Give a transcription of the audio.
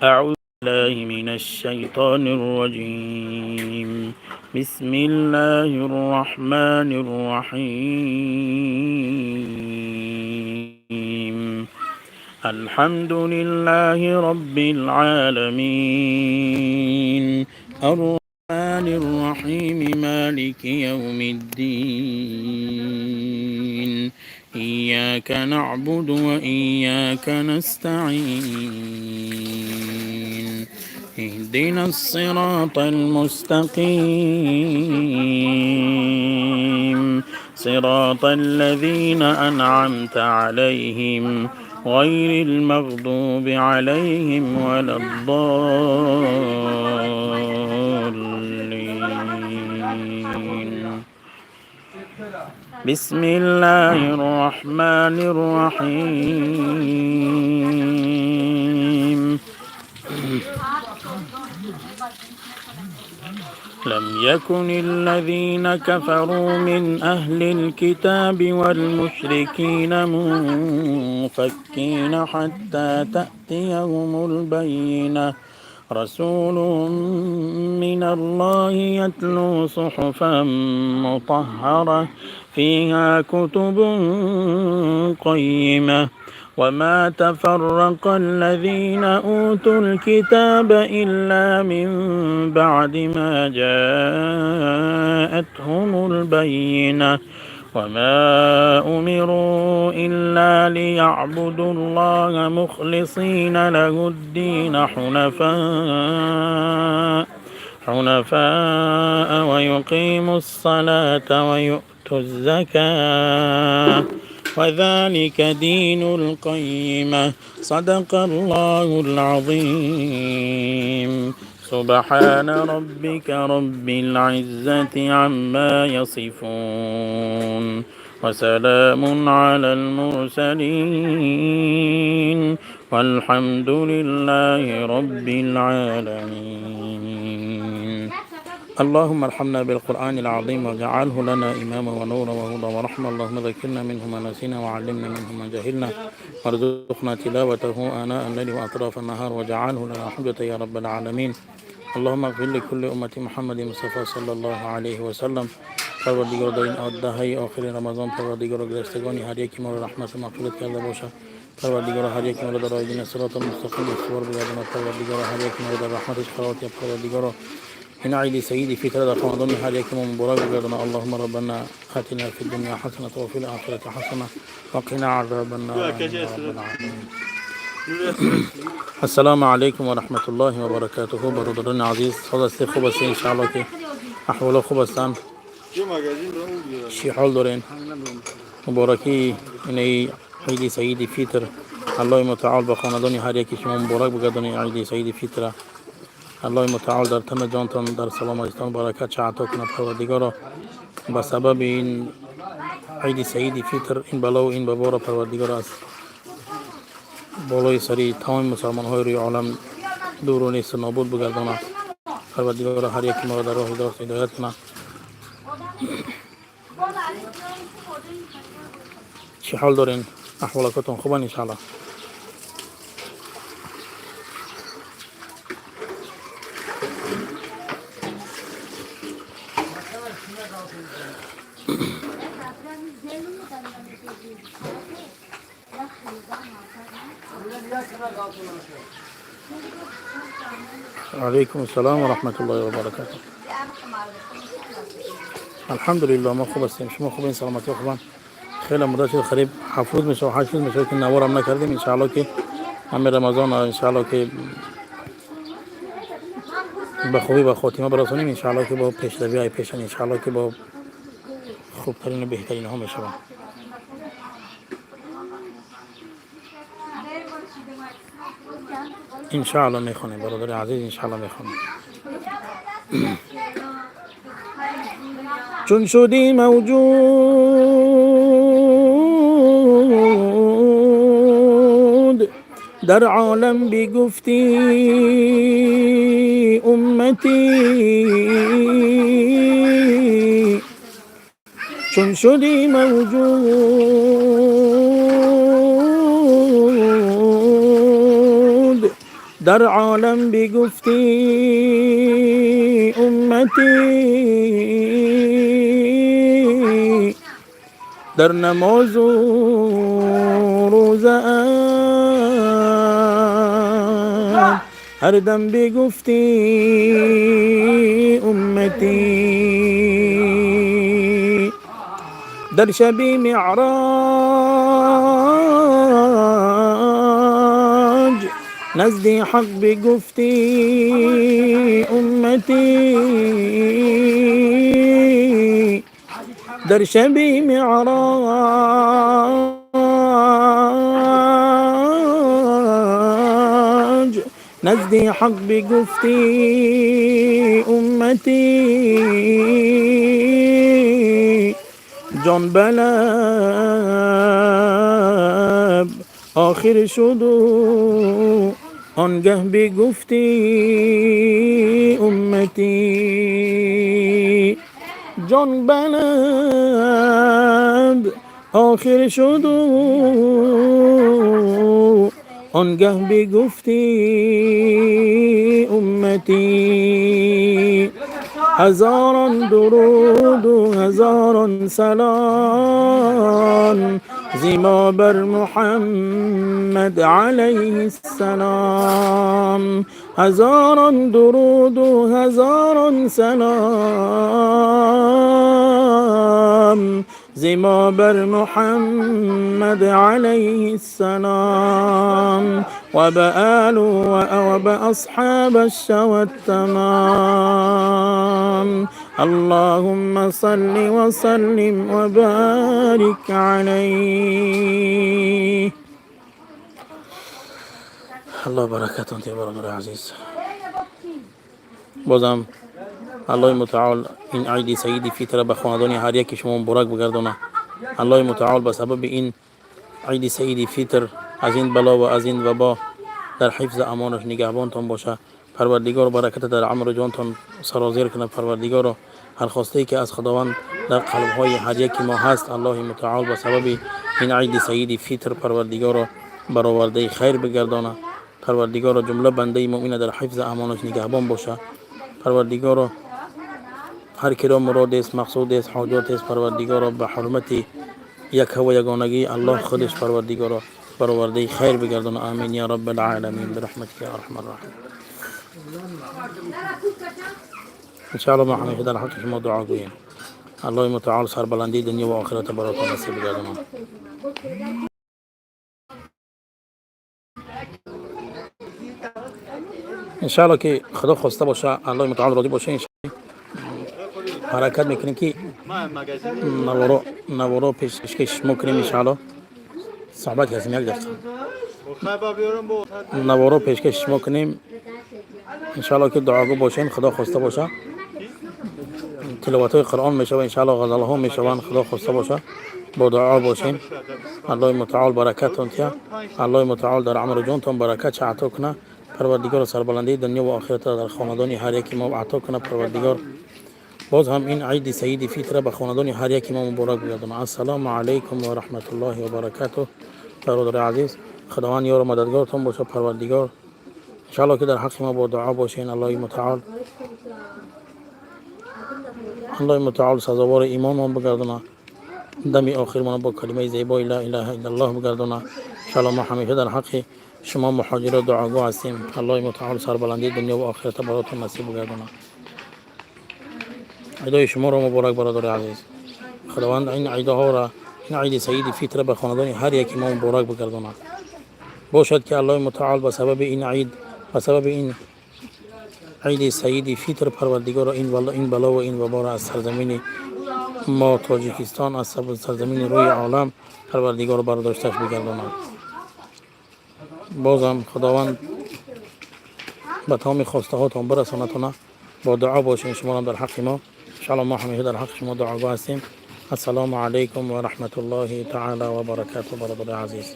أعوذ بالله من الشيطان الرجيم. بسم الله الرحمن الرحيم. الحمد لله رب العالمين، الرحمن الرحيم، مالك يوم الدين. إياك نعبد وإياك نستعين. اهدنا الصراط المستقيم، صراط الذين أنعمت عليهم غير المغضوب عليهم ولا الضالين. بسم الله الرحمن الرحيم. لم يكن الذين كفروا من أهل الكتاب والمشركين منفكين حتى تأتيهم البينة. رسول من الله يتلو صحفا مطهرة فيها كتب قيمة. وما تفرق الذين أوتوا الكتاب إلا من بعد ما جاءتهم البينة. وما أمروا إلا ليعبدوا الله مخلصين له الدين حنفاء ويقيموا الصلاة ويؤتوا الزكاة وذلك دين القيمة. صدق الله العظيم. سبحان ربك رب العزة عما يصفون، وسلام على المرسلين، والحمد لله رب العالمين. اللهم ارحمنا بالقرآن العظيم واجعله لنا إماما ونورا وهدى ورحمة. اللهم ذكرنا منه ما نسينا وعلمنا منه ما جهلنا وارزقنا تلاوته آناء الليل وأطراف النهار واجعله لنا حجة يا رب العالمين. اللهم اغفر لكل أمة محمد مصطفى صلى الله عليه وسلم. پروردگار در این 10 آخر رمضان پروردگار گذشتگانی هر یکی ما را رحمت و مغفرت کرده باشد. پروردگار هر یکی ما را در آیین صراط المستقیم استوار بگرداند. پروردگار هر یکی ما را در رحمتش قرار ده. پروردگار این عید سعید فطر در رمضان هر یکی ما مبارک بگرداند. اللهم ربنا آتنا فی الدنیا حسنة وفي الآخرة حسنة وقنا عذاب النار. السلام علیکم و رحمت الله و برکاته. برادران عزیز، خلاصه خوب است ان شاء الله که احوال خوب هستند. چی حال دارین؟ مبارکی این عید سعید فطر الله متعال به خاندان هر یکی شما مبارک بگردانید. عید سعید فطر الله متعال در تن جانتان در سلام و برکت چه عطا کنه. پروردگار به سبب این عید سعید فطر این بلا و این ببار پروردگار است بالای سری تمام مسلمان های روی عالم دور و نیست نابود بگردانه. پروردگار هر یکی ما را در راه هدایت هدایت کنه. چه حال دارین؟ احوالاتتون خوبه ان شاء الله؟ علیکم السلام و رحمت الله و برکاته. الحمدلله ما خوب هستیم. شما خوبین؟ سلامتی خوبن؟ خیلی مدت شد قریب 7 روز میشه و 8 روز میشه که نوارم نکردیم. ان شاء الله که همه رمضان ان شاء الله که به خوبی به خاتمه برسونیم. ان شاء الله که با پیشروی های پیشن ان شاء الله که با خوبترین و بهترین ها میشویم. ان شاء الله میخونیم برادر عزیز، ان شاء الله میخونیم. چون شدی موجود در عالم بگفتی امتی، چون شدی موجود در عالم بگفتی امتی در نماز و روزه هر دم بگفتی امتی در شب معراج نزد حق بگفتی امتی در شب معراج نزد حق بگفتی امتی جان بلب آخر شد و آنگه بگفتی امتی جان بلب آخر شد و آنگه بگفتی امتی هزاران درود و هزاران سلام زیما بر محمد علیه السلام هزاران درود و هزاران سلام زیما بر محمد علیه السلام و بآل و بأصحاب الشوى التمام اللهم صل وسلم وبارك عليه. الله برکتون تی برادر عزیز. بازم الله متعال این عید سعید فیتر به خاندان هر یک شما مبارک بگردونه. الله متعال به سبب این عید سعید فیتر از این بلا و از این وبا در حفظ امانش نگهبانتان باشه. پروردگار برکت در عمر جانتان سرازیر کنه. پروردگار هر خواسته که از خداوند در قلب های هر یک ما هست الله متعال به سبب این عید سعید فیتر پروردگار برآورده خیر بگردانه. پروردگار جمله بنده مؤمن در حفظ امانش نگهبان باشه. پروردگار هر کی را مراد است مقصود است حاجات است پروردگار به حرمت یک و یگانگی الله خودش پروردگار برآورده خیر بگردانه. آمین یا رب العالمین برحمتک یا ارحم الراحمین. ان شاء الله ما همیشه در حق شما دعا گوییم. الله متعال سربلندی دنیا و آخرت براتون نصیب بگردانه. ان شاء الله که خدا خواسته باشه الله متعال راضی باشه ان شاء الله حرکت میکنیم که نوارو پیشکش میکنیم ان شاء الله. صحبت هستیم یک دقیقه نوارو پیشکش میکنیم ان شاء الله که دعاگو باشین. خدا خواسته باشه تلاوت های قرآن میشه و ان شاء الله غزل ها میشوند. خدا خواسته باشه با دعا باشین. الله متعال برکتتون تیا. الله متعال در عمر جانتون برکت عطا کنه. پروردگار سربلندی دنیا و آخرت در خاندان هر یک ما عطا کنه. پروردگار باز هم این عید سعید فیتر به خاندان هر یک ما مبارک بگردونه. السلام علیکم و رحمت الله و برکاته. برادر عزیز خداوند یار و مددگارتون باشه. پروردگار ان شاء الله که در حق ما با دعا باشین. الله متعال سزاوار ایمان ما بگردونه. دم آخر ما با کلمه زیبای لا اله الا الله بگردونه. ان شاء الله ما همیشه در حق شما مهاجر دعاگو هستیم. الله متعال سربلندی دنیا و آخرت براتون نصیب بگردونه. عیدای شما را مبارک برادر عزیز. خداوند این عیدها را این عید سعید فیتر به خاندان هر یک ما مبارک بگردونه. باشد که الله متعال به سبب این عید به سبب این عید سعید فیتر پروردگار این بلا و این وبا را از سرزمین ما تاجیکستان از سرزمین روی عالم پروردگار برداشتش بگردونه. بازم خداوند به تمام خواسته هاتون برسانتونه. با دعا باشین شما هم در حق ما. ان شاء الله ما همیشه در حق شما دعاگو هستیم. السلام علیکم و رحمت الله تعالی و برکاته برادر عزیز.